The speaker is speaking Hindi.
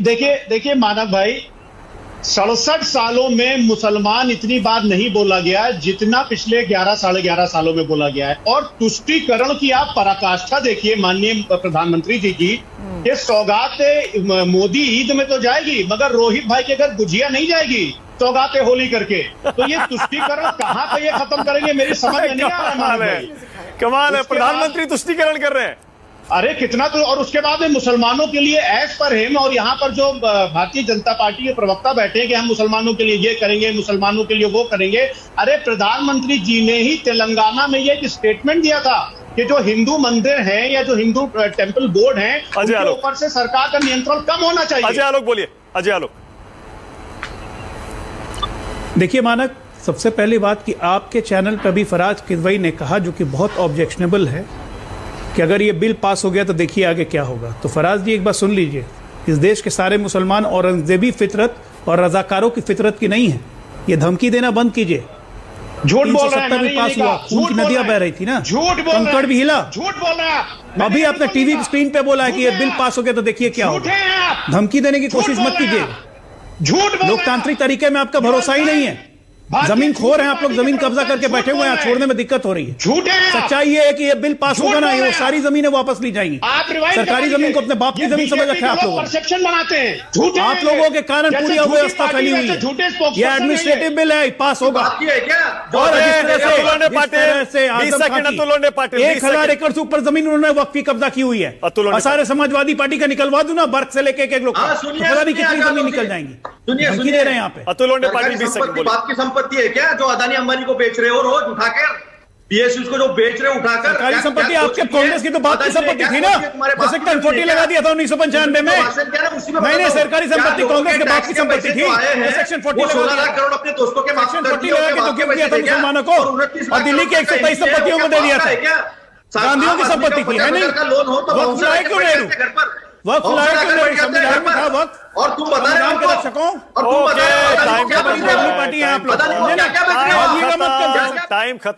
देखिए देखिए मानव भाई, 67 सालों में मुसलमान इतनी बार नहीं बोला गया जितना पिछले 11 साढ़े 11 सालों में बोला गया है। और तुष्टीकरण की आप पराकाष्ठा देखिए माननीय प्रधानमंत्री जी की, ये सौगात मोदी ईद में तो जाएगी मगर रोहित भाई के घर गुजिया नहीं जाएगी सौगात होली करके। तो ये तुष्टीकरण कहां पे ये खत्म करेंगे मेरी समझ में नहीं आ रहा मानव भाई। कमाल है, प्रधानमंत्री तुष्टीकरण कर रहे हैं। अरे कितना तो, और उसके बाद में मुसलमानों के लिए ऐश पर हिम, और यहाँ पर जो भारतीय जनता पार्टी के प्रवक्ता बैठे कि हम मुसलमानों के लिए ये करेंगे, मुसलमानों के लिए वो करेंगे। अरे प्रधानमंत्री जी ने ही तेलंगाना में ये एक स्टेटमेंट दिया था कि जो हिंदू मंदिर हैं या जो हिंदू टेम्पल बोर्ड हैं उनके ऊपर से सरकार का नियंत्रण कम होना चाहिए। अजय आलोक बोलिए। अजय आलोक, देखिए मानक, सबसे पहली बात कि आपके चैनल पर भी फराज किदवई ने कहा, जो कि बहुत ऑब्जेक्शनेबल है, कि अगर ये बिल पास हो गया तो देखिए आगे क्या होगा। तो फराज जी एक बात सुन लीजिए, इस देश के सारे मुसलमान औरंगजेबी फितरत और रजाकारों की फितरत की नहीं है। ये धमकी देना बंद कीजिए। झूठ बोल रहे हैं, भी पास हुआ, खून की नदियां बह रही थी ना, कंकड़ भी हिला। झूठ बोल रहे हैं। अभी आपने टीवी स्क्रीन पे बोला है कि ये बिल पास हो गया तो देखिए क्या होगा। धमकी देने की कोशिश मत कीजिए। झूठ, लोकतांत्रिक तरीके में आपका भरोसा ही नहीं है। जमीन खोर हैं आप लोग, जमीन कब्जा करके बैठे हुए हैं, छोड़ने में दिक्कत हो रही है। सच्चाई ये है कि ये बिल पास होगा ना, ये सारी जमीनें वापस ली जाएंगी। सरकारी जमीन को अपने बाप की जमीन समझ रखे आप लोगों ने। आप लोगों के कारण पूरी अव्यवस्था फैली हुई है। ये एडमिनिस्ट्रेटिव बिल है, पास होगा। और जिस तरह से 1000 एकड़ से ऊपर जमीन उन्होंने वक्फी कब्जा की हुई है। सारे समाजवादी पार्टी का निकलवा दूं ना, बर्क से लेके एक लोग, पता नहीं कितनी जमीन निकल जाएंगी। धमकी दे रहे हैं यहाँ पे। अतुल लोंढे पाटिल 20 सेकंड बोलिए। बाप की संपत्ति है क्या जो अदानी अंबानी को बेच रहे हो रोज उठाकर, पीएसयू को जो बेच रहे हो उठाकर? सरकारी संपत्ति आपके कांग्रेस की तो बाप की संपत्ति थी ना, सेक्शन 40 लगा दिया था 1995 में। नहीं, सरकारी संपत्ति कांग्रेस के बाप की संपत्ति थी। सेक्शन 40 16 लाख करोड़ अपने दोस्तों के सेक्शन 40 लगा के तो गिफ्ट दिया था मुसलमानों को, और दिल्ली के 123 संपत्तियों को दे दिया था। गांधियों की संपत्ति थी, है नहीं? वक्त लाए क्यों नेहरू? वक्त लाए क्यों नेहरू? संविधान में था वक्त। और तुम बता रहे हो दर्शकों, और तुम बता रहे हो पार्टी है आप लोग, टाइम खत्म।